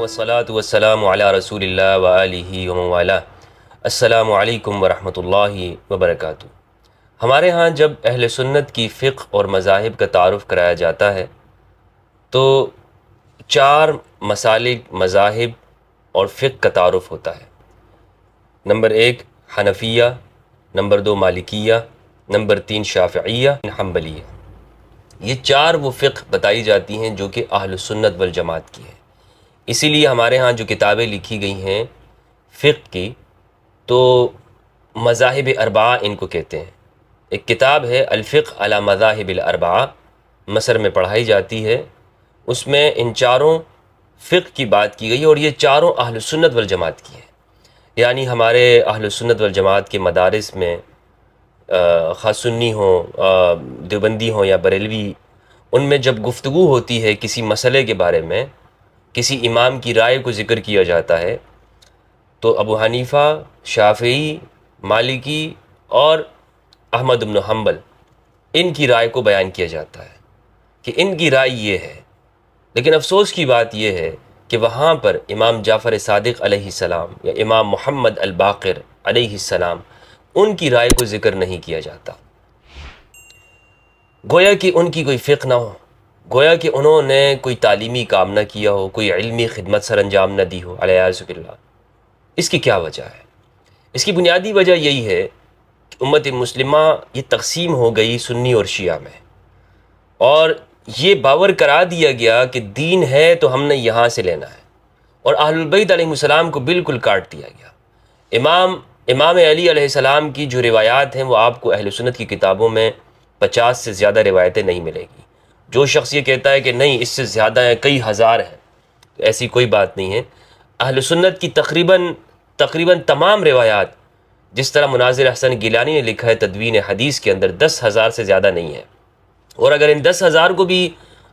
والصلاة والسلام علی رسول اللہ وآلہ ومن والہ۔ السلام علیکم ورحمۃ اللہ وبرکاتہ۔ ہمارے ہاں جب اہل سنت کی فقہ اور مذاہب کا تعارف کرایا جاتا ہے تو 4 مسالک، مذاہب اور فقہ کا تعارف ہوتا ہے۔ نمبر 1 حنفیہ، نمبر 2 مالکیہ، نمبر 3 شافعیہ، حنبلیہ۔ یہ 4 وہ فقہ بتائی جاتی ہیں جو کہ اہل سنت والجماعت کی ہے۔ اسی لیے ہمارے ہاں جو کتابیں لکھی گئی ہیں فقہ کی تو مذاہب اربعہ ان کو کہتے ہیں۔ ایک کتاب ہے الفقہ علی مذاہب الاربعہ، مصر میں پڑھائی جاتی ہے، اس میں ان 4 فقہ کی بات کی گئی اور یہ 4 اہل سنت والجماعت کی ہیں۔ یعنی ہمارے اہل سنت والجماعت کے مدارس میں خاص سنی ہوں، دیوبندی ہوں یا بریلوی، ان میں جب گفتگو ہوتی ہے کسی مسئلے کے بارے میں، کسی امام کی رائے کو ذکر کیا جاتا ہے تو ابو حنیفہ، شافعی، مالکی اور احمد بن حنبل، ان کی رائے کو بیان کیا جاتا ہے کہ ان کی رائے یہ ہے۔ لیکن افسوس کی بات یہ ہے کہ وہاں پر امام جعفر صادق علیہ السلام یا امام محمد الباقر علیہ السلام، ان کی رائے کو ذکر نہیں کیا جاتا، گویا کہ ان کی کوئی فقہ نہ ہو، گویا کہ انہوں نے کوئی تعلیمی کام نہ کیا ہو، کوئی علمی خدمت سر انجام نہ دی ہو، علیہ باللہ۔ اس کی کیا وجہ ہے؟ اس کی بنیادی وجہ یہی ہے کہ امت مسلمہ یہ تقسیم ہو گئی سنی اور شیعہ میں، اور یہ باور کرا دیا گیا کہ دین ہے تو ہم نے یہاں سے لینا ہے، اور اہل البیت علیہ السلام کو بالکل کاٹ دیا گیا۔ امام علی علیہ السلام کی جو روایات ہیں وہ آپ کو اہل سنت کی کتابوں میں 50 سے زیادہ روایتیں نہیں ملے گی۔ جو شخص یہ کہتا ہے کہ نہیں اس سے زیادہ ہیں، کئی ہزار ہیں، تو ایسی کوئی بات نہیں ہے۔ اہل سنت کی تقریباً تمام روایات، جس طرح مناظر احسن گیلانی نے لکھا ہے تدوین حدیث کے اندر، 10,000 سے زیادہ نہیں ہے، اور اگر ان 10,000 کو بھی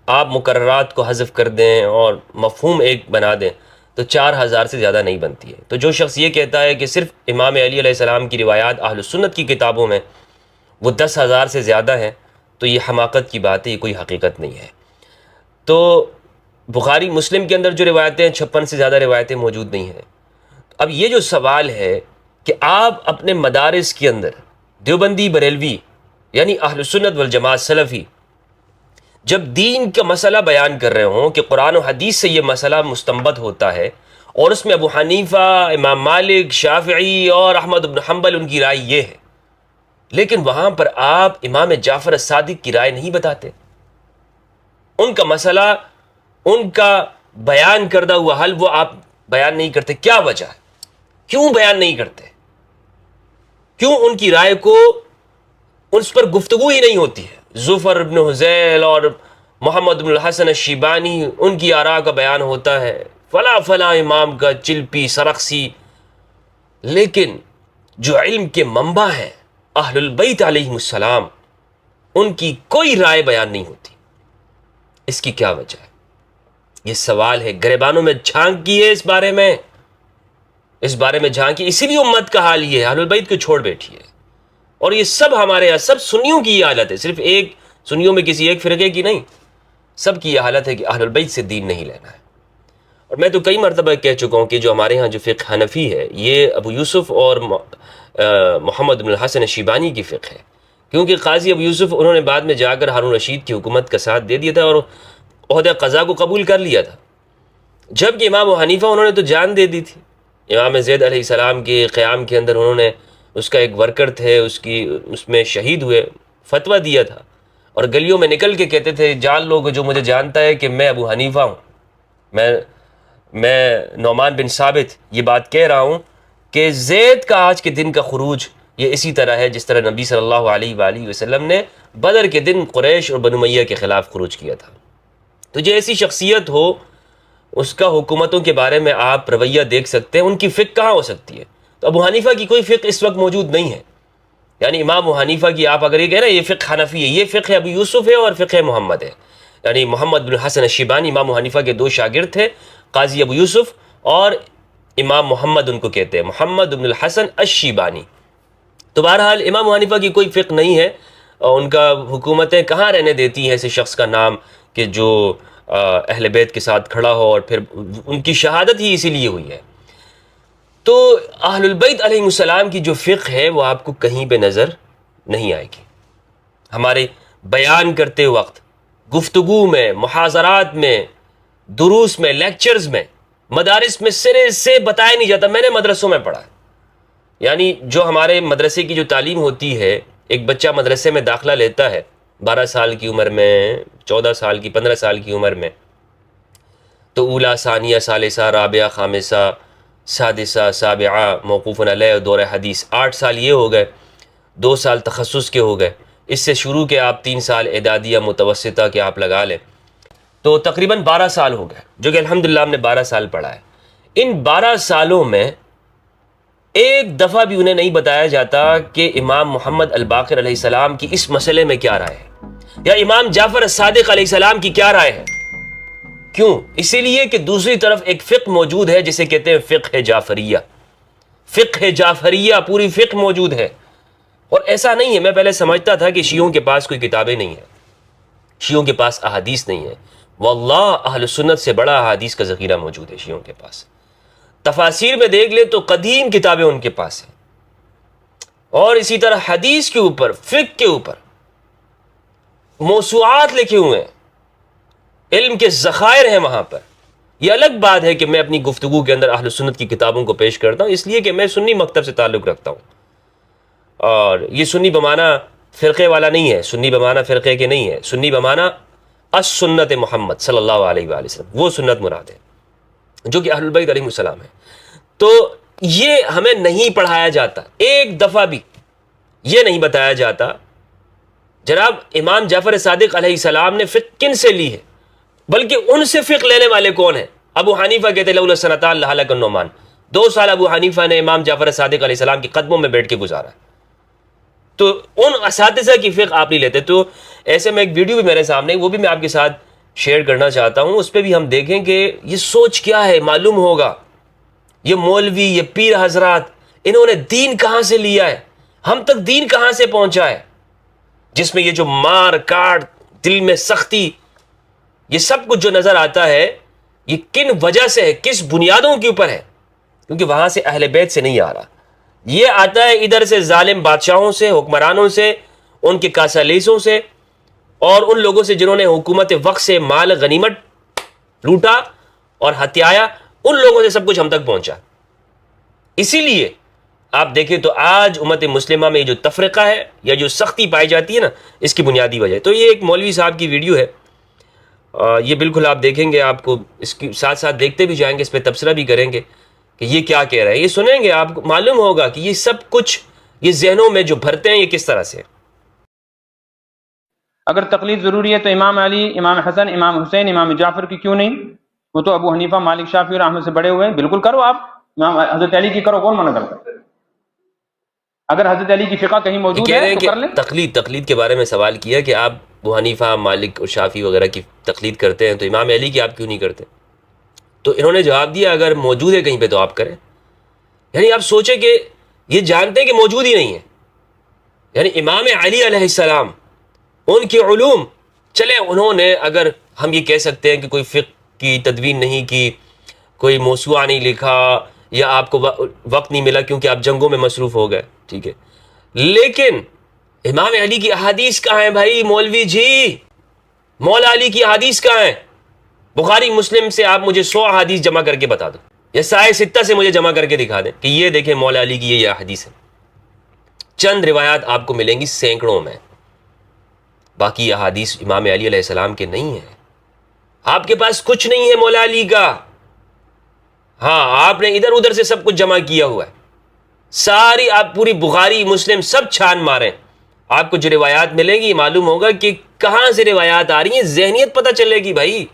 آپ مقررات کو حذف کر دیں اور مفہوم ایک بنا دیں تو 4,000 سے زیادہ نہیں بنتی ہے۔ تو جو شخص یہ کہتا ہے کہ صرف امام علی علیہ السلام کی روایات اہل سنت کی کتابوں میں وہ 10,000 سے زیادہ ہیں تو یہ حماقت کی بات ہے، یہ کوئی حقیقت نہیں ہے۔ تو بخاری مسلم کے اندر جو روایتیں 56 سے زیادہ روایتیں موجود نہیں ہیں۔ اب یہ جو سوال ہے کہ آپ اپنے مدارس کے اندر دیوبندی، بریلوی یعنی اہل سنت والجماعت سلفی جب دین کا مسئلہ بیان کر رہے ہوں کہ قرآن و حدیث سے یہ مسئلہ مستنبط ہوتا ہے اور اس میں ابو حنیفہ، امام مالک، شافعی اور احمد بن حنبل ان کی رائے یہ ہے، لیکن وہاں پر آپ امام جعفر الصادق کی رائے نہیں بتاتے، ان کا مسئلہ، ان کا بیان کردہ ہوا حل وہ آپ بیان نہیں کرتے۔ کیا وجہ ہے؟ کیوں بیان نہیں کرتے؟ کیوں ان کی رائے کو، اس پر گفتگو ہی نہیں ہوتی ہے؟ زفر بن حذیل اور محمد بن الحسن الشیبانی، ان کی آراء کا بیان ہوتا ہے، فلاں امام کا چلپی سرخسی، لیکن جو علم کے منبع ہیں اہل البیت علیہ السلام، ان کی کوئی رائے بیان نہیں ہوتی۔ اس کی کیا وجہ ہے؟ یہ سوال ہے، گریبانوں میں جھانکی ہے، اس بارے میں جھانکی، اسی لیے امت کا حال یہ ہے، اہل البیت کو چھوڑ بیٹھی ہے۔ اور یہ سب ہمارے یہاں سب سنیوں کی یہ حالت ہے، صرف ایک سنیوں میں کسی ایک فرقے کی نہیں، سب کی یہ حالت ہے کہ اہل البیت سے دین نہیں لینا ہے۔ اور میں تو کئی مرتبہ کہہ چکا ہوں کہ جو ہمارے ہاں جو فقہ حنفی ہے یہ ابو یوسف اور محمد بن الحسن الشیبانی کی فقہ ہے، کیونکہ قاضی ابو یوسف انہوں نے بعد میں جا کر ہارون رشید کی حکومت کا ساتھ دے دیا تھا اور عہدہ قضا کو قبول کر لیا تھا، جبکہ امام ابو حنیفہ انہوں نے تو جان دے دی تھی۔ امام زید علیہ السلام کے قیام کے اندر انہوں نے، اس کا ایک ورکر تھے، اس میں شہید ہوئے، فتویٰ دیا تھا، اور گلیوں میں نکل کے کہتے تھے جان لوگ جو مجھے جانتا ہے کہ میں ابو حنیفہ ہوں، میں نعمان بن ثابت یہ بات کہہ رہا ہوں کہ زید کا آج کے دن کا خروج یہ اسی طرح ہے جس طرح نبی صلی اللہ علیہ وآلہ وسلم نے بدر کے دن قریش اور بنو امیہ کے خلاف خروج کیا تھا۔ تو جو ایسی شخصیت ہو اس کا حکومتوں کے بارے میں آپ رویہ دیکھ سکتے ہیں، ان کی فقہ کہاں ہو سکتی ہے؟ تو ابو حنیفہ کی کوئی فقہ اس وقت موجود نہیں ہے، یعنی امام ابو حنیفہ کی آپ اگر یہ کہہ رہے ہیں یہ فقہ حنفی ہے، یہ فقہ ابو یوسف ہے اور فقہ محمد ہے، یعنی محمد بن حسن الشیبانی امام ابو حنیفہ کے 2 شاگرد تھے، قاضی ابو یوسف اور امام محمد ان کو کہتے ہیں، محمد بن الحسن الشیبانی۔ تو بہرحال امام ابو حنیفہ کی کوئی فقہ نہیں ہے، اور ان کا حکومتیں کہاں رہنے دیتی ہیں ایسے شخص کا نام کہ جو اہل بیت کے ساتھ کھڑا ہو، اور پھر ان کی شہادت ہی اسی لیے ہوئی ہے۔ تو اہل البیت علیہ السلام کی جو فقہ ہے وہ آپ کو کہیں پہ نظر نہیں آئے گی۔ ہمارے بیان کرتے وقت، گفتگو میں، محاضرات میں، دروس میں، لیکچرز میں، مدارس میں سرے سے بتایا نہیں جاتا۔ میں نے مدرسوں میں پڑھا ہے، یعنی جو ہمارے مدرسے کی جو تعلیم ہوتی ہے، ایک بچہ مدرسے میں داخلہ لیتا ہے 12 سال کی عمر میں، 14 سال کی، 15 سال کی عمر میں، تو اولا، ثانیہ، ثالثہ، رابعہ، خامسہ، سادسہ، سابعہ، موقوف علیہ، دور حدیث، 8 سال یہ ہو گئے، 2 سال تخصص کے ہو گئے، اس سے شروع کے آپ 3 سال اعدادیہ متوسطہ کے آپ لگا لیں، تو تقریباً 12 سال ہو گئے، جو کہ الحمدللہ ہم نے 12 سال پڑھا ہے۔ ان 12 سالوں میں ایک دفعہ بھی انہیں نہیں بتایا جاتا کہ امام محمد الباقر علیہ السلام کی اس مسئلے میں کیا رائے ہے، یا امام جعفر الصادق علیہ السلام کی کیا رائے ہے۔ کیوں؟ اسی لیے کہ دوسری طرف ایک فقہ موجود ہے جسے کہتے ہیں فقہ جعفریہ۔ فقہ جعفریہ، پوری فقہ موجود ہے۔ اور ایسا نہیں ہے، میں پہلے سمجھتا تھا کہ شیعوں کے پاس کوئی کتابیں نہیں ہیں، شیعوں کے پاس احادیث نہیں ہے۔ واللہ اہل سنت سے بڑا احادیث کا ذخیرہ موجود ہے شیعوں کے پاس۔ تفاسیر میں دیکھ لیں تو قدیم کتابیں ان کے پاس ہیں، اور اسی طرح حدیث کے اوپر، فقہ کے اوپر موسوعات لکھے ہوئے ہیں، علم کے ذخائر ہیں وہاں پر۔ یہ الگ بات ہے کہ میں اپنی گفتگو کے اندر اہل سنت کی کتابوں کو پیش کرتا ہوں، اس لیے کہ میں سنی مکتب سے تعلق رکھتا ہوں، اور یہ سنی بمانہ فرقے والا نہیں ہے، سنی بمانہ فرقے کے نہیں ہے، سنی بمانہ السنت محمد صلی اللہ علیہ وآلہ وسلم، وہ سنت مراد ہے جو کہ اہل البیت علیہ السلام ہے۔ تو یہ ہمیں نہیں پڑھایا جاتا، ایک دفعہ بھی یہ نہیں بتایا جاتا جناب امام جعفر صادق علیہ السلام نے فقہ کن سے لی ہے، بلکہ ان سے فقہ لینے والے کون ہیں؟ ابو حنیفہ کہتے لولا سنتان لہلک النعمان، 2 سال ابو حنیفہ نے امام جعفر صادق علیہ السلام کے قدموں میں بیٹھ کے گزارا۔ تو ان اساتذہ کی فقہ آپ نہیں لیتے۔ تو ایسے میں ایک ویڈیو بھی میرے سامنے، وہ بھی میں آپ کے ساتھ شیئر کرنا چاہتا ہوں، اس پہ بھی ہم دیکھیں کہ یہ سوچ کیا ہے، معلوم ہوگا یہ مولوی، یہ پیر حضرات، انہوں نے دین کہاں سے لیا ہے، ہم تک دین کہاں سے پہنچا ہے، جس میں یہ جو مار کاٹ، دل میں سختی، یہ سب کچھ جو نظر آتا ہے، یہ کن وجہ سے ہے، کس بنیادوں کے اوپر ہے؟ کیونکہ وہاں سے اہل بیت سے نہیں آ رہا، یہ آتا ہے ادھر سے ظالم بادشاہوں سے، حکمرانوں سے، ان کے کاسالیسوں سے، اور ان لوگوں سے جنہوں نے حکومت وقت سے مال غنیمت لوٹا اور ہتھیایا، ان لوگوں سے سب کچھ ہم تک پہنچا۔ اسی لیے آپ دیکھیں تو آج امت مسلمہ میں جو تفرقہ ہے یا جو سختی پائی جاتی ہے نا، اس کی بنیادی وجہ ہے۔ تو یہ ایک مولوی صاحب کی ویڈیو ہے، یہ بالکل آپ دیکھیں گے، آپ کو اس کے ساتھ ساتھ دیکھتے بھی جائیں گے، اس پہ تبصرہ بھی کریں گے کہ یہ کیا کہہ رہے ہیں، یہ سنیں گے، آپ کو معلوم ہوگا کہ یہ سب کچھ یہ ذہنوں میں جو بھرتے ہیں یہ کس طرح سے۔ اگر تقلید ضروری ہے تو امام علی، امام حسن، امام حسین، امام جعفر کی کیوں نہیں؟ وہ تو ابو حنیفہ، مالک، شافعی اور احمد سے بڑے ہوئے ہیں، بالکل کرو آپ، امام حضرت علی کی کرو، کون منع کرتا ہے؟ اگر حضرت علی کی فقہ کہیں موجود ہے تو کر لیں۔ تقلید کے بارے میں سوال کیا کہ آپ ابو حنیفہ، مالک اور شافعی وغیرہ کی تقلید کرتے ہیں تو امام علی کی آپ کیوں نہیں کرتے؟ تو انہوں نے جواب دیا اگر موجود ہے کہیں پہ تو آپ کریں۔ یعنی آپ سوچیں کہ یہ جانتے ہیں کہ موجود ہی نہیں ہے، یعنی امام علی علیہ السلام، ان کے علوم، چلے انہوں نے، اگر ہم یہ کہہ سکتے ہیں کہ کوئی فقہ کی تدوین نہیں کی، کوئی موسوعہ نہیں لکھا، یا آپ کو وقت نہیں ملا کیونکہ آپ جنگوں میں مصروف ہو گئے، ٹھیک ہے، لیکن امام علی کی احادیث کہاں ہیں بھائی مولوی جی؟ مولا علی کی احادیث کہاں ہیں؟ بخاری مسلم سے آپ مجھے 100 احادیث جمع کر کے بتا دو، یا سائے ستہ سے مجھے جمع کر کے دکھا دیں کہ یہ دیکھیں مولا علی کی یہ احادیث ہے۔ چند روایات آپ کو ملیں گی سینکڑوں میں، باقی احادیث امام علی علیہ السلام کے نہیں ہیں۔ آپ کے پاس کچھ نہیں ہے مولا علی کا، ہاں آپ نے ادھر ادھر سے سب کچھ جمع کیا ہوا ہے، ساری آپ پوری بخاری مسلم سب چھان ماریں، آپ کو جو روایات ملیں گی معلوم ہوگا کہ کہاں سے روایات آ رہی ہیں، ذہنیت پتہ چلے گی بھائی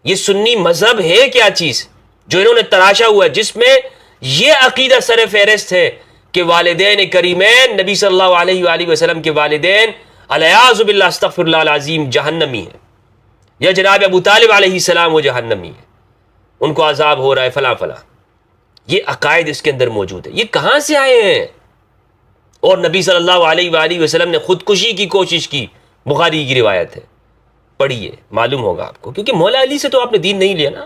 یہ سنی مذہب ہے کیا چیز جو انہوں نے تراشا ہوا ہے، جس میں یہ عقیدہ سر فہرست ہے کہ والدین کریمین، نبی صلی اللہ علیہ وآلہ وسلم کے والدین الیاذ باللہ استغفر اللہ العظیم جہنمی ہے، یا جناب ابو طالب علیہ السلام وہ جہنمی ہے، ان کو عذاب ہو رہا ہے فلاں فلاں، یہ عقائد اس کے اندر موجود ہے۔ یہ کہاں سے آئے ہیں؟ اور نبی صلی اللہ علیہ وآلہ وسلم نے خودکشی کی کوشش کی، بخاری کی روایت ہے، پڑھیے، معلوم ہوگا آپ کو، کیونکہ مولا علی سے تو آپ نے دین نہیں لیا نا۔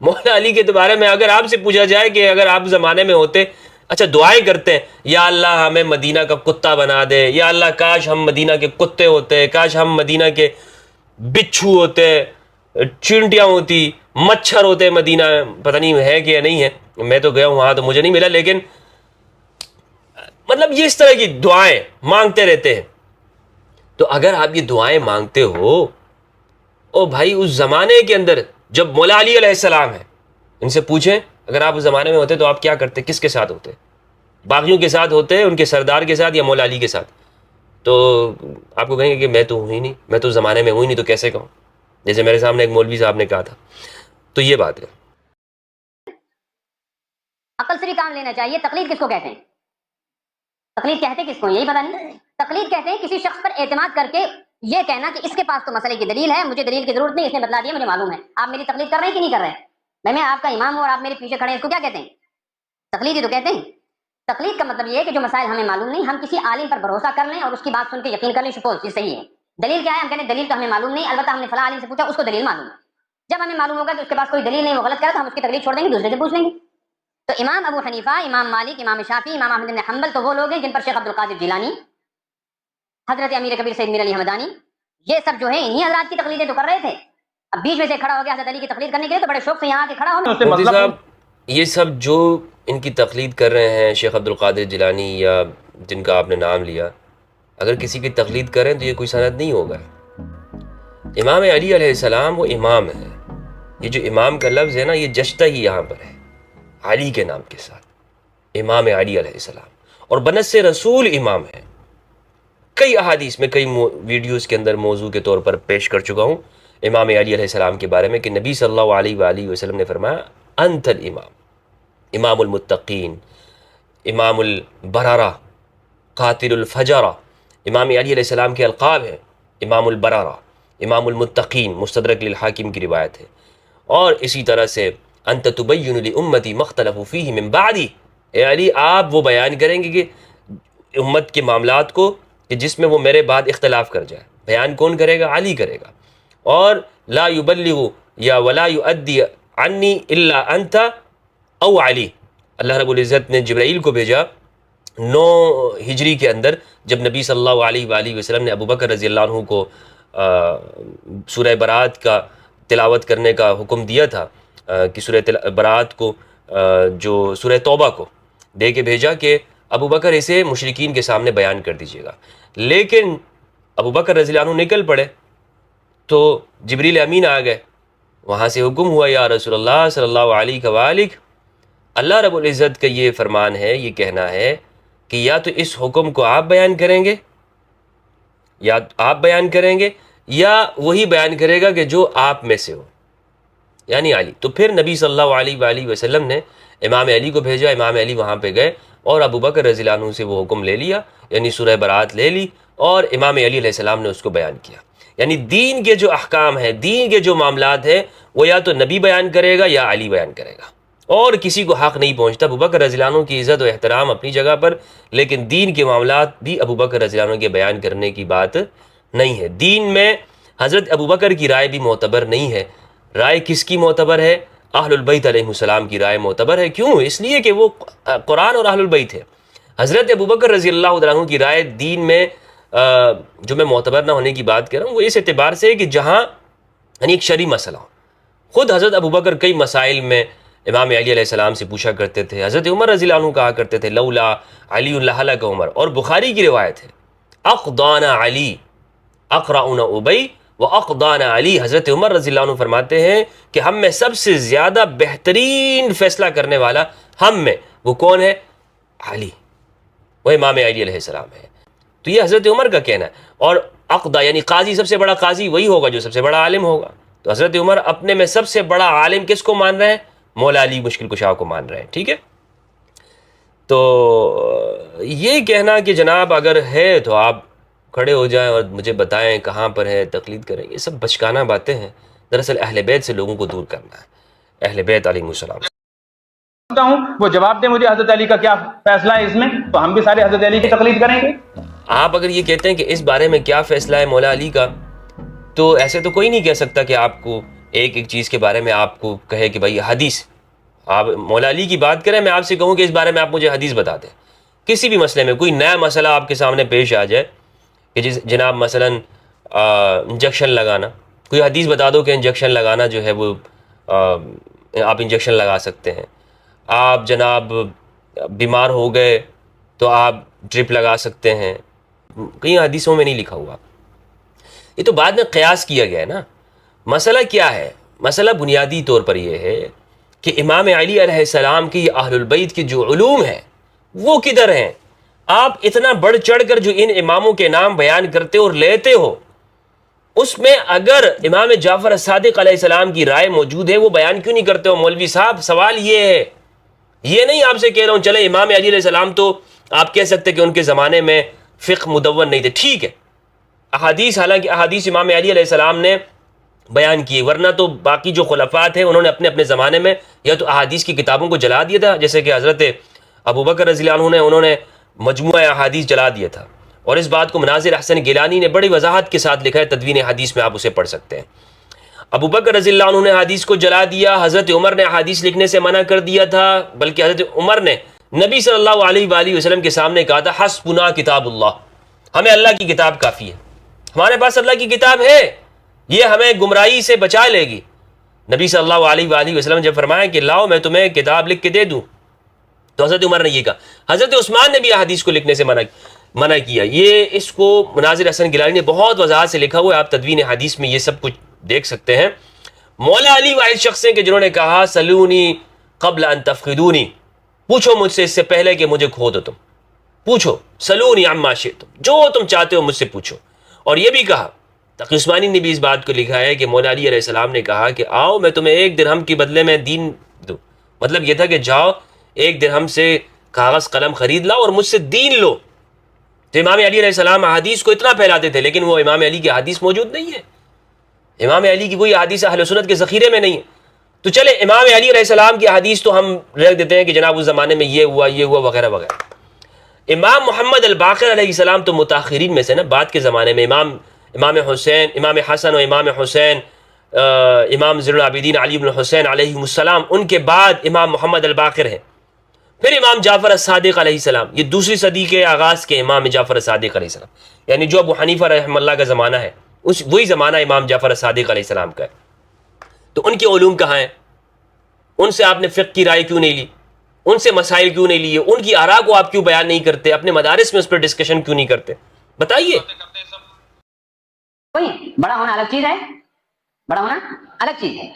مولا علی کے بارے میں اگر آپ سے پوچھا جائے کہ اگر آپ زمانے میں ہوتے، اچھا دعائیں کرتے ہیں، یا اللہ ہمیں مدینہ کا کتا بنا دے، یا اللہ کاش ہم مدینہ کے کتے ہوتے، کاش ہم مدینہ کے بچھو ہوتے، چینٹیاں ہوتی، مچھر ہوتے مدینہ میں، پتہ نہیں ہے کہ یا نہیں ہے، میں تو گیا ہوں وہاں تو مجھے نہیں ملا، لیکن مطلب یہ اس طرح کی دعائیں مانگتے رہتے ہیں۔ تو اگر آپ یہ دعائیں مانگتے ہو، او بھائی اس زمانے کے اندر جب مولا علی علیہ السلام ہے، ان سے پوچھیں اگر آپ اس زمانے میں ہوتے تو آپ کیا کرتے، کس کے ساتھ ہوتے؟ باغیوں کے ساتھ ہوتے، ان کے سردار کے ساتھ، یا مولا علی کے ساتھ؟ تو آپ کو کہیں گے کہ میں تو ہوں ہی نہیں، میں تو اس زمانے میں ہوں ہی نہیں، تو کیسے کہوں؟ جیسے میرے سامنے ایک مولوی صاحب نے کہا تھا۔ تو یہ بات ہے، عقل سے بھی کام لینا چاہیے۔ تقلید کس کو کہتے ہیں؟ تقلید کہتے کس کو؟ یہی پتا نہیں۔ تقلید کہتے ہیں کسی شخص پر اعتماد کر کے یہ کہنا کہ اس کے پاس تو مسئلے کی دلیل ہے، مجھے دلیل کی ضرورت نہیں، اس نے بتلا دیا مجھے معلوم ہے۔ آپ میری تقلید کر رہے ہیں کہ نہیں کر رہے ہیں؟ میں آپ کا امام ہوں اور آپ میرے پیچھے کھڑے ہیں، اس کو کیا کہتے ہیں؟ تقلید ہی تو کہتے ہیں۔ تقلید کا مطلب یہ ہے کہ جو مسائل ہمیں معلوم نہیں، ہم کسی عالم پر بھروسہ کر لیں اور اس کی بات سن کے یقین کر لیں، سپوز یہ صحیح ہے۔ دلیل کیا ہے؟ ہم کہتے ہیں دلیل تو ہمیں معلوم نہیں، البتہ ہم نے فلاں عالم سے پوچھا، اس کو دلیل معلوم ہے۔ جب ہمیں معلوم ہوگا کہ اس کے پاس کوئی دلیل نہیں، وہ غلط کرا، تو ہم اس کی تقلید چھوڑ دیں گے، دوسرے سے پوچھ لیں گے۔ تو امام ابو حنیفہ، امام مالک، امام شافعی، امام احمد بن حنبل تو وہ لوگ ہیں جن پر شیخ عبد القادر جیلانی، حضرت امیر کبیر سید میر علی حمدانی، یہ سب جو ہیں انہی حضرات کی تقلیدیں تو کر رہے تھے۔ اب بیچ میں سے کھڑا ہو گیا حضرت علی کی تقلید کرنے کے لیے، تو بڑے شوق سے یہاں آ کے کھڑا ہو۔ مفتی صاحب یہ سب جو ان کی تقلید کر رہے ہیں، شیخ عبد القادر جیلانی یا جن کا آپ نے نام لیا، اگر کسی کی تقلید کریں تو یہ کوئی سند نہیں ہوگا۔ امام علی علیہ السلام وہ امام ہے، یہ جو امام کا لفظ ہے نا، یہ جشتہ ہی یہاں پر ہے علی کے نام کے ساتھ، امام علی علیہ السلام، اور بنص رسول امام ہے۔ کئی احادیث میں، کئی ویڈیوز کے اندر موضوع کے طور پر پیش کر چکا ہوں امام علی علیہ السلام کے بارے میں، کہ نبی صلی اللہ علیہ وآلہ وسلم نے فرمایا انت الامام، امام المتقین، امام البررہ، قاتل الفجرہ۔ امام علی علیہ السلام کے القاب ہیں امام البررہ، امام المتقین، مستدرک للحاکم کی روایت ہے۔ اور اسی طرح سے انت تبین لامتی ما اختلفوا فیہ من بعدی، اے علی آپ وہ بیان کریں گے کہ امت کے معاملات کو کہ جس میں وہ میرے بعد اختلاف کر جائے، بیان کون کرے گا؟ علی کرے گا۔ اور لا یبلغ یا ولا یؤدی عنی الا انت او علی، اللہ رب العزت نے جبرائیل کو بھیجا 9 ہجری کے اندر، جب نبی صلی اللہ علیہ وآلہ وسلم نے ابو بکر رضی اللہ عنہ کو سورہ برات کا تلاوت کرنے کا حکم دیا تھا، کہ سورہ برات کو جو سورہ توبہ کو دے کے بھیجا کہ ابو بکر اسے مشرکین کے سامنے بیان کر دیجیے گا، لیکن ابو بکر رضی اللہ عنہ نکل پڑے تو جبریل امین آ گئے، وہاں سے حکم ہوا یا رسول اللہ صلی اللہ علیہ وآلہ، اللہ رب العزت کا یہ فرمان ہے، یہ کہنا ہے کہ یا تو اس حکم کو آپ بیان کریں گے، یا آپ بیان کریں گے، یا وہی بیان کرے گا کہ جو آپ میں سے ہو، یعنی علی۔ تو پھر نبی صلی اللہ علیہ وآلہ وسلم نے امام علی کو بھیجا، امام علی وہاں پہ گئے اور ابو بکر رضی اللہ عنہ سے وہ حکم لے لیا، یعنی سورہ برات لے لی، اور امام علی علیہ السلام نے اس کو بیان کیا۔ یعنی دین کے جو احکام ہیں، دین کے جو معاملات ہیں، وہ یا تو نبی بیان کرے گا یا علی بیان کرے گا، اور کسی کو حق نہیں پہنچتا۔ ابو بکر رضی اللہ عنہ کی عزت و احترام اپنی جگہ پر، لیکن دین کے معاملات بھی ابو بکر رضی اللہ عنہ کے بیان کرنے کی بات نہیں ہے۔ دین میں حضرت ابو بکر کی رائے بھی معتبر نہیں ہے۔ رائے کس کی معتبر ہے؟ اہل البیت علیہ السلام کی رائے معتبر ہے۔ کیوں؟ اس لیے کہ وہ قرآن اور اہل البیت ہے۔ حضرت ابو بکر رضی اللہ عنہ کی رائے دین میں جو میں معتبر نہ ہونے کی بات کر رہا ہوں، وہ اس اعتبار سے ہے کہ جہاں یعنی ایک شرعی مسئلہ ہو۔ خود حضرت ابو بکر کئی مسائل میں امام علی علیہ السلام سے پوچھا کرتے تھے، حضرت عمر رضی اللہ عنہ کہا کرتے تھے لولا علی لہلک عمر، اور بخاری کی روایت ہے اقضانا علی اقرأنا ابی واقضانا علی، حضرت عمر رضی اللہ عنہ فرماتے ہیں کہ ہم میں سب سے زیادہ بہترین فیصلہ کرنے والا ہم میں وہ کون ہے؟ علی، وہ امام علی علیہ السلام ہے۔ تو یہ حضرت عمر کا کہنا ہے۔ اور اقضا یعنی قاضی، سب سے بڑا قاضی وہی ہوگا جو سب سے بڑا عالم ہوگا۔ تو حضرت عمر اپنے میں سب سے بڑا عالم کس کو مان رہے ہیں؟ مولا علی مشکل کشا کو مان رہے ہیں، ٹھیک ہے؟ تو یہ کہنا کہ جناب اگر ہے تو آپ کھڑے ہو جائیں اور مجھے بتائیں کہاں پر ہے، تقلید کریں، یہ سب بچکانہ باتیں ہیں۔ دراصل اہل بیت سے لوگوں کو دور کرنا ہے، اہل بیت علیہ السلام۔ ہوں وہ جواب دے مجھے حضرت علی کا کیا فیصلہ ہے اس میں، تو ہم بھی سارے حضرت علی کی تقلید کریں گے۔ آپ اگر یہ کہتے ہیں کہ اس بارے میں کیا فیصلہ ہے مولا علی کا، تو ایسے تو کوئی نہیں کہہ سکتا کہ آپ کو ایک ایک چیز کے بارے میں آپ کو کہے کہ بھائی حدیث، آپ مولا علی کی بات کریں، میں آپ سے کہوں کہ اس بارے میں آپ مجھے حدیث بتا دیں. کسی بھی مسئلے میں کوئی نیا مسئلہ آپ کے سامنے پیش آ جائے کہ جناب مثلاً انجیکشن لگانا، کوئی حدیث بتا دو کہ انجیکشن لگانا جو ہے وہ آپ انجیکشن لگا سکتے ہیں. آپ جناب بیمار ہو گئے تو آپ ڈرپ لگا سکتے ہیں. کئی حدیثوں میں نہیں لکھا ہوا. یہ تو بعد میں قیاس کیا گیا ہے نا. مسئلہ کیا ہے؟ مسئلہ بنیادی طور پر یہ ہے کہ امام علی علیہ السلام کی اہل البیت کی جو علوم ہیں وہ کدھر ہیں؟ آپ اتنا بڑھ چڑھ کر جو ان اماموں کے نام بیان کرتے اور لیتے ہو، اس میں اگر امام جعفر الصادق علیہ السلام کی رائے موجود ہے وہ بیان کیوں نہیں کرتے ہو؟ مولوی صاحب سوال یہ ہے، یہ نہیں آپ سے کہہ رہا ہوں چلے امام علی علیہ السلام تو آپ کہہ سکتے کہ ان کے زمانے میں فقہ مدون نہیں تھے، ٹھیک ہے، احادیث، حالانکہ احادیث امام علی علیہ السلام نے بیان کیے، ورنہ تو باقی جو خلفات ہیں انہوں نے اپنے اپنے زمانے میں یا تو احادیث کی کتابوں کو جلا دیا تھا، جیسے کہ حضرت ابو بکر رضی اللہ عنہ انہوں نے مجموعہ احادیث جلا دیا تھا، اور اس بات کو مناظر احسن گیلانی نے بڑی وضاحت کے ساتھ لکھا ہے تدوین حدیث میں، آپ اسے پڑھ سکتے ہیں. ابو بکر رضی اللہ عنہ نے حدیث کو جلا دیا، حضرت عمر نے حدیث لکھنے سے منع کر دیا تھا، بلکہ حضرت عمر نے نبی صلی اللہ علیہ وآلہ وسلم کے سامنے کہا تھا حسبنا کتاب اللہ، ہمیں اللہ کی کتاب کافی ہے، ہمارے پاس اللہ کی کتاب ہے، یہ ہمیں گمراہی سے بچا لے گی. نبی صلی اللہ علیہ وآلہ وسلم جب فرمایا کہ لاؤ میں تمہیں کتاب لکھ کے دے دوں، تو حضرت عمر نے یہ کہا. حضرت عثمان نے بھی حدیث کو لکھنے سے منع کیا. یہ اس کو مناظر حسن گیلانی نے بہت وضاحت سے لکھا ہوا ہے، آپ تدوین حدیث میں یہ سب کچھ دیکھ سکتے ہیں. مولا علی واحد شخص ہیں کہ جنہوں نے کہا سلونی قبل ان تفقدونی، پوچھو مجھ سے اس سے پہلے کہ مجھے کھو دو، تم پوچھو، سلونی عما شئتم، جو تم چاہتے ہو مجھ سے پوچھو. اور یہ بھی کہا، تقی عثمانی نے بھی اس بات کو لکھا ہے کہ مولا علی علیہ السلام نے کہا کہ آؤ میں تمہیں 1 درہم کے بدلے میں دین دوں. مطلب یہ تھا کہ جاؤ 1 درہم سے کاغذ قلم خرید لاؤ اور مجھ سے دین لو. تو امام علی علیہ السلام حدیث کو اتنا پھیلاتے تھے، لیکن وہ امام علی کی حدیث موجود نہیں ہے. امام علی کی کوئی حدیث اہل سنت کے ذخیرے میں نہیں ہے. تو چلے امام علی علیہ السلام کی حدیث تو ہم رکھ دیتے ہیں کہ جناب اس زمانے میں یہ ہوا وغیرہ وغیرہ. امام محمد الباقر علیہ السلام تو متاخرین میں سے نا، بعد کے زمانے میں امام حسین، امام حسن و امام حسین، امام زین العابدین علی بن حسین علیہ السلام، ان کے بعد امام محمد الباقر ہے. پھر امام جعفر الصادق علیہ السلام، یہ 2ری صدی کے آغاز کے امام جعفر الصادق علیہ السلام، یعنی جو ابو حنیفہ رحمہ اللہ کا زمانہ ہے وہی زمانہ امام جعفر الصادق علیہ السلام کا ہے. تو ان کے علوم کہاں ہیں؟ ان سے آپ نے فقہ کی رائے کیوں نہیں لی؟ ان سے مسائل کیوں نہیں لیے؟ ان کی آراء کو آپ کیوں بیان نہیں کرتے؟ اپنے مدارس میں اس پر ڈسکشن کیوں نہیں کرتے؟ بتائیے. بڑا ہونا الگ چیز ہے، بڑا ہونا الگ چیز ہے.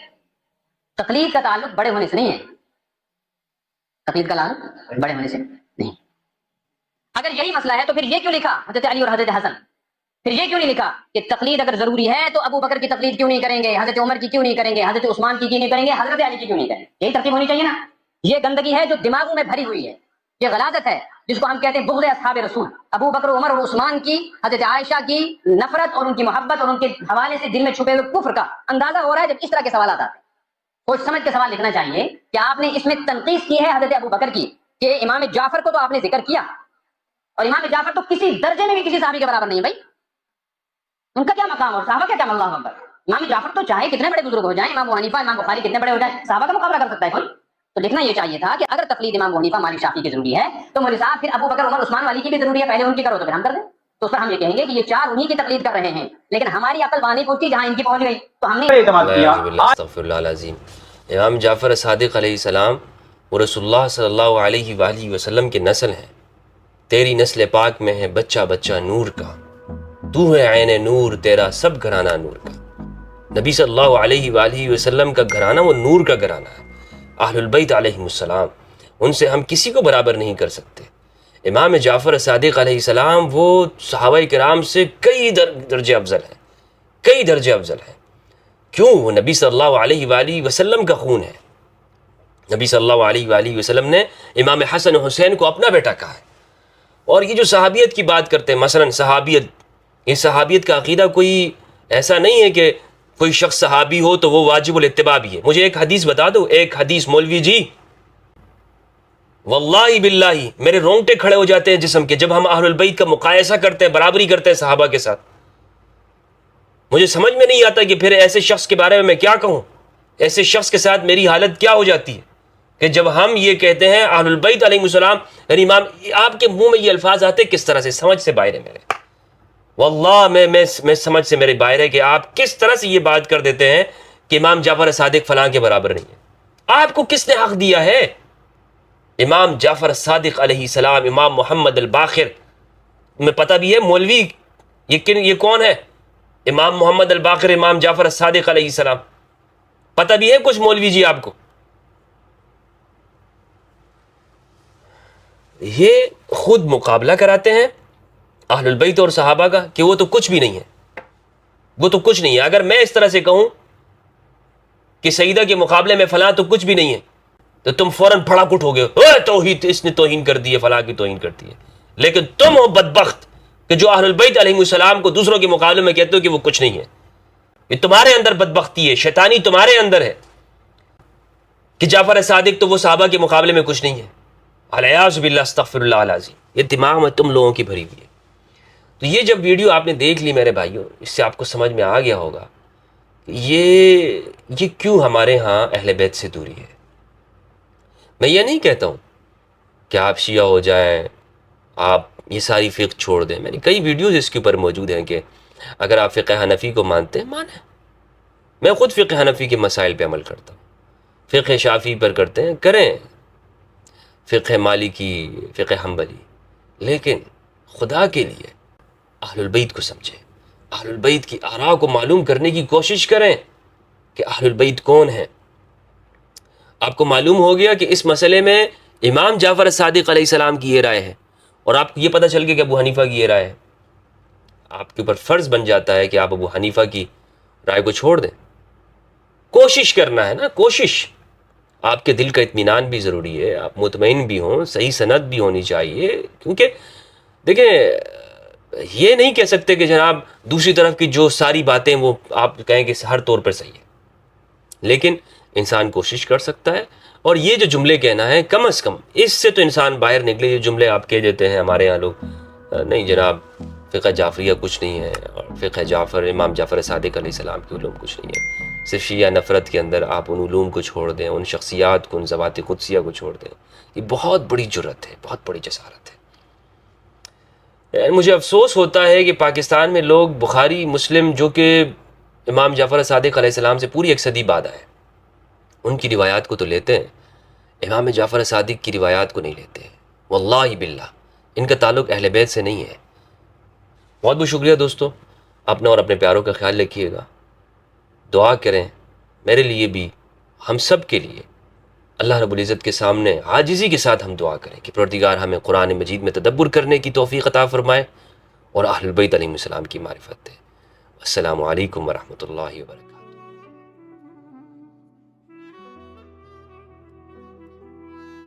تقلید کا تعلق بڑے ہونے سے نہیں ہے، تقلید کا تعلق بڑے ہونے سے نہیں. اگر یہی مسئلہ ہے تو پھر یہ کیوں لکھا حضرت علی اور حضرت حسن؟ پھر یہ کیوں نہیں لکھا کہ تقلید اگر ضروری ہے تو ابو بکر کی تقلید کیوں نہیں کریں گے، حضرت عمر کی کیوں نہیں کریں گے، حضرت عثمان کی کیوں نہیں کریں گے، حضرت علی کی کیوں نہیں کریں گے؟ یہی ترتیب ہونی چاہیے نا. یہ گندگی ہے جو دماغوں میں بھری ہوئی ہے، یہ غلاظت ہے جس کو ہم کہتے ہیں بغض اصحاب رسول. ابو بکر، عمر اور عثمان کی، حضرت عائشہ کی نفرت اور ان کی محبت اور ان کے حوالے سے دل میں چھپے ہوئے کفر کا اندازہ ہو رہا ہے جب اس طرح کے سوالات آتے ہیں. سوچ سمجھ کے سوال لکھنا چاہیے کہ آپ نے اس میں تنقید کی ہے حضرت ابو بکر کی، کہ امام جعفر کو تو آپ نے ذکر کیا، اور امام جعفر تو کسی درجے میں بھی کسی صحابی کے برابر نہیں ہے. بھائی ان کا کیا مقام اور صحابہ کا کیا؟ اللہ اکبر. امام جعفر تو چاہے کتنے بڑے بزرگ ہو جائیں، امام ابو حنیفہ، امام بخاری کتنے بڑے ہو جائیں، صحابہ کا مقابلہ کر سکتا ہے کوئی؟ تو لکھنا یہ چاہیے تھا کہ اگر تقلید امام ابو حنیفہ، مالک، شافعی کی ضروری ہے تو مولوی صاحب پھر ابو بکر، عمر، عثمان والی کی بھی ضروری ہے، پہلے ان کی کرو تو پھر ہم کر دیں. تو اس پر ہم یہ کہیں گے کہ یہ 4 انہی کی تقلید کر رہے ہیں، لیکن ہماری عقل وہاں نہیں پہنچی جہاں ان کی پہنچ گئی، تو ہم نے اعتماد کیا. استغفر اللہ العظیم. امام جعفر صادق علیہ السلام وہ رسول اللہ صلی اللہ علیہ وآلہ وسلم کے نسل ہیں. تیری نسل پاک میں ہے بچہ بچہ نور کا، تو ہے عین نور، تیرا سب گھرانہ نور کا. نبی صلی اللہ علیہ وآلہ وسلم کا گھرانہ وہ نور کا گھرانہ ہے. اہل البیت علیہ السلام، ان سے ہم کسی کو برابر نہیں کر سکتے. امام جعفر صادق علیہ السلام وہ صحابہ کرام سے کئی درجے افضل ہیں، کئی درجے افضل ہیں. کیوں؟ وہ نبی صلی اللہ علیہ وآلہ وسلم کا خون ہے. نبی صلی اللہ علیہ وآلہ وسلم نے امام حسن حسین کو اپنا بیٹا کہا ہے. اور یہ جو صحابیت کی بات کرتے ہیں، مثلا صحابیت، یہ صحابیت کا عقیدہ کوئی ایسا نہیں ہے کہ کوئی شخص صحابی ہو تو وہ واجب الاتباع بھی ہے. مجھے ایک حدیث بتا دو، ایک حدیث مولوی جی، واللہ باللہ میرے رونگٹے کھڑے ہو جاتے ہیں جسم کے جب ہم اہل البیت کا مقایسہ کرتے ہیں، برابری کرتے ہیں صحابہ کے ساتھ. مجھے سمجھ میں نہیں آتا کہ پھر ایسے شخص کے بارے میں کیا کہوں، ایسے شخص کے ساتھ میری حالت کیا ہو جاتی ہے کہ جب ہم یہ کہتے ہیں اہل البیت علیہ السلام، یعنی امام، آپ کے منہ میں یہ الفاظ آتے کس طرح سے؟ سمجھ سے باہر ہے میرے، واللہ میں سمجھ سے میرے باہر ہے کہ آپ کس طرح سے یہ بات کر دیتے ہیں کہ امام جعفر صادق فلاں کے برابر نہیں ہے۔ آپ کو کس نے حق دیا ہے؟ امام جعفر صادق علیہ السلام، امام محمد الباقر، میں پتہ بھی ہے مولوی یہ کون ہے؟ امام محمد الباقر، امام جعفر صادق علیہ السلام، پتہ بھی ہے کچھ مولوی جی آپ کو؟ یہ خود مقابلہ کراتے ہیں اہل البیت اور صحابہ کا کہ وہ تو کچھ بھی نہیں ہے، وہ تو کچھ نہیں ہے۔ اگر میں اس طرح سے کہوں کہ سیدہ کے مقابلے میں فلاں تو کچھ بھی نہیں ہے تو تم فوراً پھڑک اٹھو گے، توحید، اس نے توہین کر دی ہے، فلاں کی توہین کرتی ہے۔ لیکن تم ہو بدبخت کہ جو اہل البیت علیہ السلام کو دوسروں کے مقابلے میں کہتے ہو کہ وہ کچھ نہیں ہے۔ یہ تمہارے اندر بدبختی ہے، شیطانی تمہارے اندر ہے کہ جعفر صادق تو وہ صحابہ کے مقابلے میں کچھ نہیں ہے۔ الیاذ باللہ، استغفر اللہ العظیم، یہ دماغ میں تم لوگوں کی بھری ہوئی ہے۔ تو یہ جب ویڈیو آپ نے دیکھ لی میرے بھائیوں، اس سے آپ کو سمجھ میں آ گیا ہوگا کہ یہ کیوں ہمارے ہاں اہل بیت سے دوری ہے۔ میں یہ نہیں کہتا ہوں کہ آپ شیعہ ہو جائیں، آپ یہ ساری فقہ چھوڑ دیں۔ میں نے کئی ویڈیوز اس کے اوپر موجود ہیں کہ اگر آپ فقہ حنفی کو مانتے ہیں مانیں۔ میں خود فقہ حنفی کے مسائل پہ عمل کرتا ہوں، فقہ شافعی پر کرتے ہیں کریں، فقہ مالکی، فقہ حنبلی، لیکن خدا کے لیے اہل البیت کو سمجھیں، اہل البیت کی آراء کو معلوم کرنے کی کوشش کریں کہ اہل البیت کون ہیں۔ آپ کو معلوم ہو گیا کہ اس مسئلے میں امام جعفر صادق علیہ السلام کی یہ رائے ہے، اور آپ کو یہ پتہ چل گیا کہ ابو حنیفہ کی یہ رائے ہے، آپ کے اوپر فرض بن جاتا ہے کہ آپ ابو حنیفہ کی رائے کو چھوڑ دیں۔ کوشش کرنا ہے نا، کوشش۔ آپ کے دل کا اطمینان بھی ضروری ہے، آپ مطمئن بھی ہوں، صحیح سند بھی ہونی چاہیے، کیونکہ دیکھیں یہ نہیں کہہ سکتے کہ جناب دوسری طرف کی جو ساری باتیں وہ آپ کہیں کہ ہر طور پر صحیح ہے، لیکن انسان کوشش کر سکتا ہے۔ اور یہ جو جملے کہنا ہے کم از کم اس سے تو انسان باہر نکلے۔ یہ جملے آپ کہہ دیتے ہیں ہمارے یہاں لوگ، نہیں جناب فقہ جعفریہ کچھ نہیں ہے، اور فقہ جعفر، امام جعفر صادق علیہ السلام کے علوم کچھ نہیں ہے، صرف شیعہ نفرت کے اندر آپ ان علوم کو چھوڑ دیں، ان شخصیات کو، ان ذوات قدسیہ کو چھوڑ دیں۔ یہ بہت بڑی جرأت ہے، بہت بڑی جسارت ہے۔ مجھے افسوس ہوتا ہے کہ پاکستان میں لوگ بخاری، مسلم، جو کہ امام جعفر صادق علیہ السلام سے پوری 1 صدی بعد آئے، ان کی روایات کو تو لیتے ہیں، امام جعفر صادق کی روایات کو نہیں لیتے ہیں۔ واللہ باللہ ان کا تعلق اہل بیت سے نہیں ہے۔ بہت بہت شکریہ دوستو، اپنا اور اپنے پیاروں کا خیال رکھیے گا، دعا کریں میرے لیے بھی، ہم سب کے لیے۔ اللہ رب العزت کے سامنے عاجزی کے ساتھ ہم دعا کریں کہ پروردگار ہمیں قرآن مجید میں تدبر کرنے کی توفیق عطا فرمائے اور اہل بیت علیہ السلام کی معرفت دے۔ السلام علیکم ورحمۃ اللہ وبرکاتہ۔